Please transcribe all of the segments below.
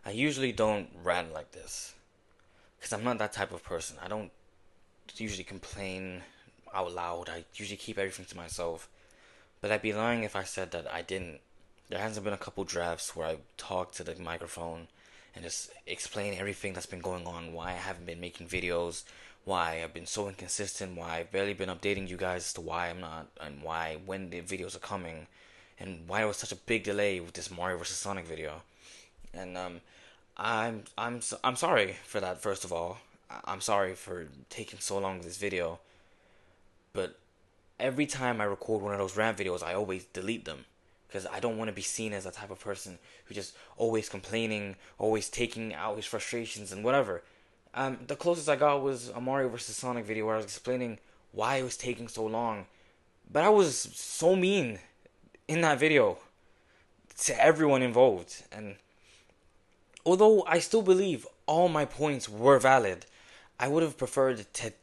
I usually don't rant like this because I'm not that type of person. I don't usually complain out loud. I usually keep everything to myself. But I'd be lying if I said that I didn't. There hasn't been a couple drafts where I talk to the microphone and just explain everything that's been going on, why I haven't been making videos, why I've been so inconsistent, why I've barely been updating you guys as to why I'm not, and why when the videos are coming, and why there was such a big delay with this Mario vs Sonic video. And I'm sorry for that. First of all, I'm sorry for taking so long with this video. But every time I record one of those rant videos, I always delete them because I don't want to be seen as a type of person who just always complaining, always taking out his frustrations and whatever. The closest I got was a Mario vs Sonic video where I was explaining why it was taking so long, but I was so mean in that video to everyone involved, and although I still believe all my points were valid, I would have preferred to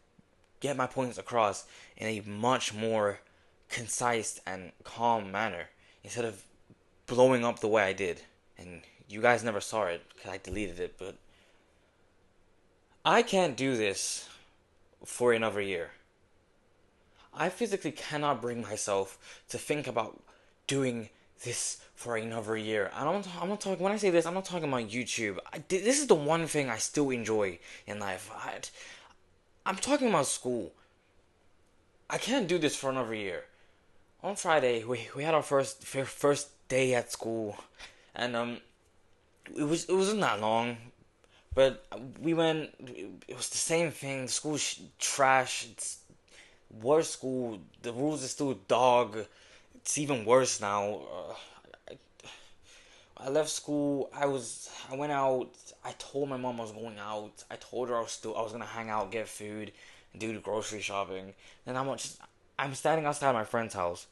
get my points across in a much more concise and calm manner instead of blowing up the way I did. And you guys never saw it because I deleted it, but I can't do this for another year. I physically cannot bring myself to think about doing this for another year. I'm not talking, when I say this, I'm not talking about YouTube. This is the one thing I still enjoy in life. I'm talking about school. I can't do this for another year. On Friday, we had our first day at school, and it wasn't that long, but we went. It was the same thing. School's trash. It's worse school. The rules are still dog. It's even worse now. I left school. I went out. I told my mom I was going out. I told her I was gonna hang out, get food, and do the grocery shopping. Then I'm standing outside my friend's house.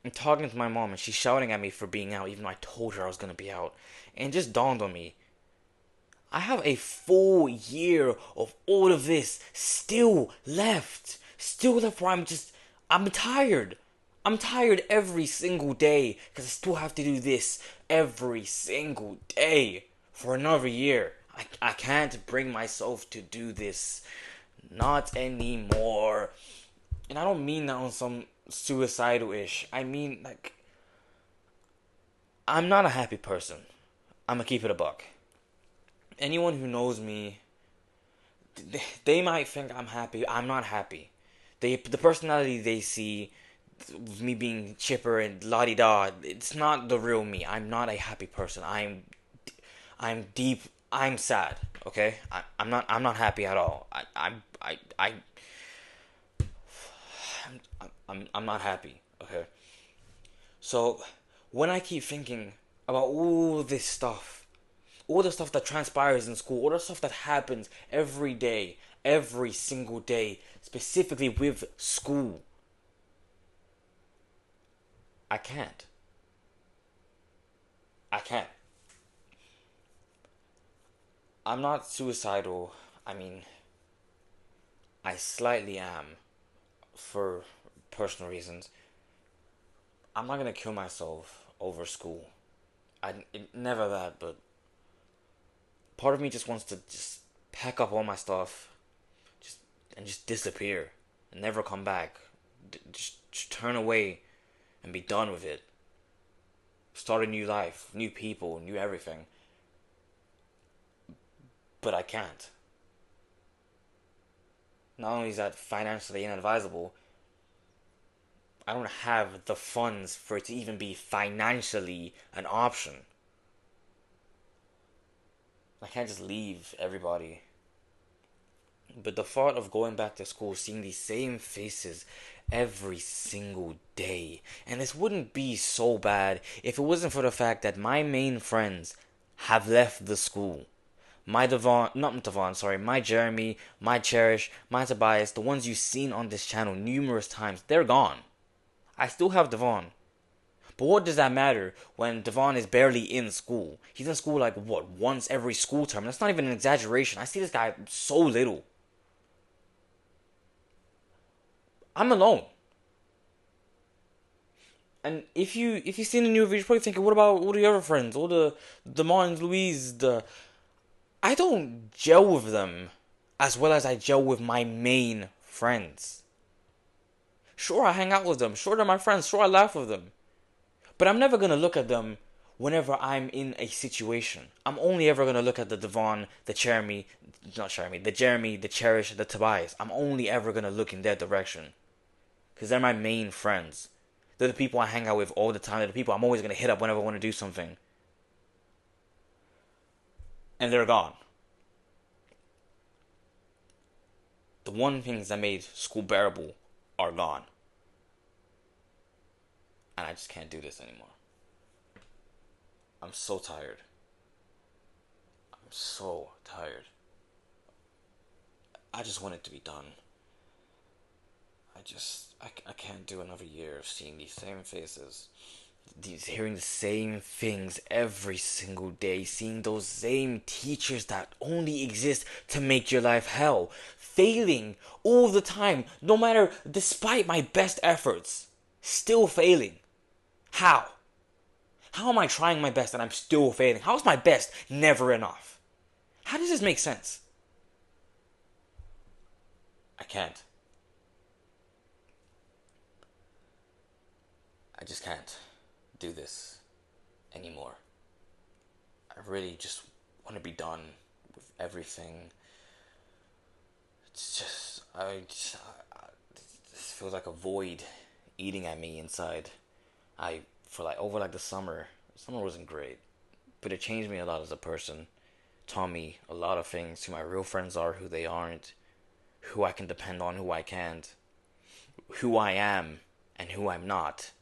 I'm talking to my mom, and she's shouting at me for being out, even though I told her I was gonna be out. And it just dawned on me. I have a full year of all of this still left. Still left where I'm tired. I'm tired every single day because I still have to do this every single day for another year. I can't bring myself to do this. Not anymore. And I don't mean that on some suicidal ish. I mean, like, I'm not a happy person. I'm gonna keep it a buck. Anyone who knows me, they might think I'm happy. I'm not happy. The personality they see, me being chipper and la di da, it's not the real me. I'm not a happy person. I'm deep. I'm sad. Okay, I'm not happy at all. I'm not happy. Okay, so when I keep thinking about all this stuff, all the stuff that transpires in school, all the stuff that happens every day, every single day, specifically with school, I can't. I can't. I'm not suicidal. I mean, I slightly am for personal reasons. I'm not gonna kill myself over school. Never that, but part of me just wants to just pack up all my stuff, just and just disappear and never come back. Just turn away and be done with it. Start a new life, new people, new everything. But I can't. Not only is that financially inadvisable, I don't have the funds for it to even be financially an option. I can't just leave everybody. But the thought of going back to school, seeing these same faces every single day, and this wouldn't be so bad if it wasn't for the fact that my main friends have left the school. My Devon, not Devon, sorry, my Jeremy, my Cherish, my Tobias, the ones you've seen on this channel numerous times, they're gone. I still have Devon. But what does that matter when Devon is barely in school? He's in school like, what, once every school term? That's not even an exaggeration. I see this guy so little. I'm alone. And if you've seen the new video, you're probably thinking, what about all the other friends, all the Martins, Louise, the I don't gel with them as well as I gel with my main friends. Sure, I hang out with them. Sure, they're my friends. Sure, I laugh with them. But I'm never gonna look at them whenever I'm in a situation. I'm only ever gonna look at the Devon, the Jeremy, the Cherish, the Tobias. I'm only ever gonna look in their direction. Because they're my main friends. They're the people I hang out with all the time. They're the people I'm always gonna hit up whenever I wanna do something. And they're gone. The one things that made school bearable are gone. And I just can't do this anymore. I'm so tired. I'm so tired. I just want it to be done. I can't do another year of seeing these same faces, hearing the same things every single day, seeing those same teachers that only exist to make your life hell, failing all the time, no matter, despite my best efforts, still failing. How? How am I trying my best and I'm still failing? How is my best never enough? How does this make sense? I can't. I just can't do this anymore. I really just want to be done with everything. It's just, this feels like a void eating at me inside. For like, over like the summer wasn't great, but it changed me a lot as a person. Taught me a lot of things, who my real friends are, who they aren't, who I can depend on, who I can't, who I am, and who I'm not.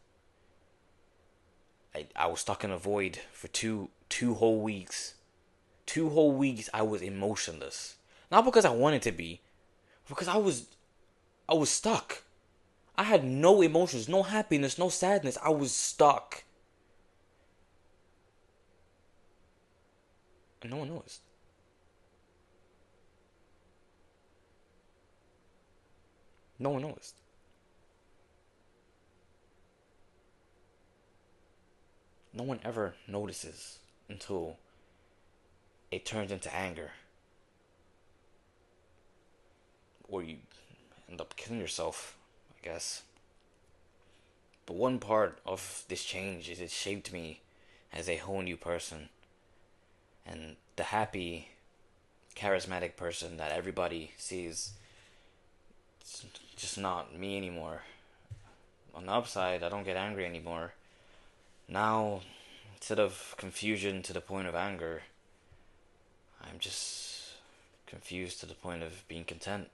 I was stuck in a void for two whole weeks. 2 whole weeks I was emotionless. Not because I wanted to be, because I was stuck. I had no emotions, no happiness, no sadness. I was stuck. And no one noticed. No one noticed. No one ever notices until it turns into anger. Or you end up killing yourself, I guess. But one part of this change is it shaped me as a whole new person. And the happy, charismatic person that everybody sees, it's just not me anymore. On the upside, I don't get angry anymore. Now, instead of confusion to the point of anger, I'm just confused to the point of being content.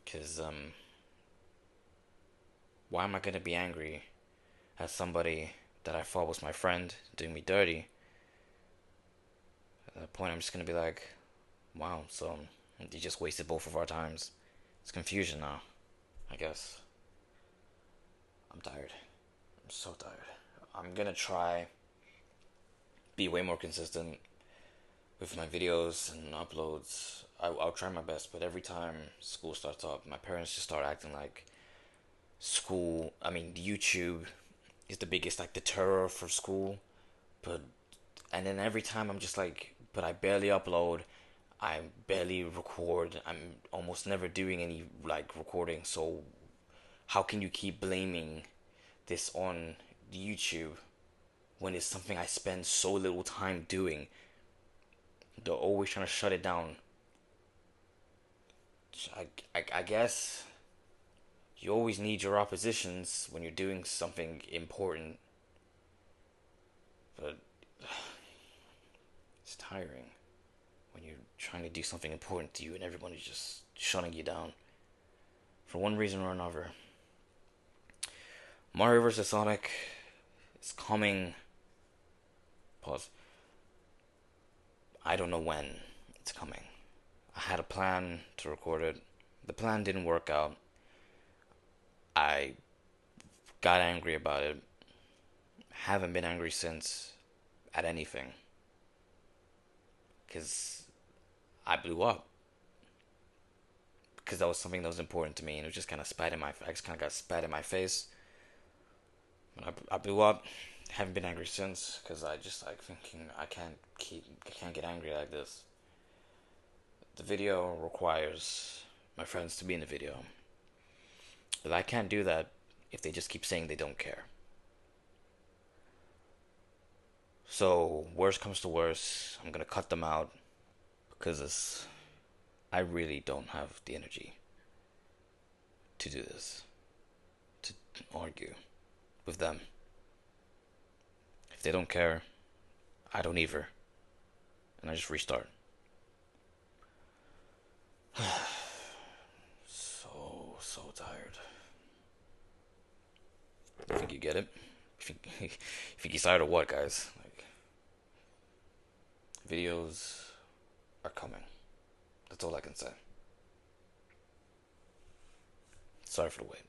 Because, why am I going to be angry at somebody that I thought was my friend doing me dirty? At that point, I'm just going to be like, wow, so you just wasted both of our times. It's confusion now, I guess. I'm tired. I'm so tired. I'm going to try be way more consistent with my videos and uploads. I'll try my best, but every time school starts up, my parents just start acting like YouTube is the biggest like deterror for school. But and then every time I'm just like, but I barely upload, I barely record. I'm almost never doing any like recording. So how can you keep blaming this on YouTube when it's something I spend so little time doing? They're always trying to shut it down. I guess you always need your oppositions when you're doing something important, but it's tiring when you're trying to do something important to you and everybody's just shutting you down for one reason or another. Mario vs. Sonic is coming. Pause. I don't know when it's coming. I had a plan to record it. The plan didn't work out. I got angry about it. Haven't been angry since at anything. Because I blew up. Because that was something that was important to me, and it was just kind of I just kind of got spat in my face. I blew up. haven't been angry since because I just like thinking I can't get angry like this. The video requires my friends to be in the video, but I can't do that if they just keep saying they don't care. So worst comes to worst, I'm gonna cut them out because I really don't have the energy to do this, to argue with them. If they don't care, I don't either, and I just restart. So tired. You think you get it? You think you tired or what, guys? Like, videos are coming. That's all I can say. Sorry for the wait.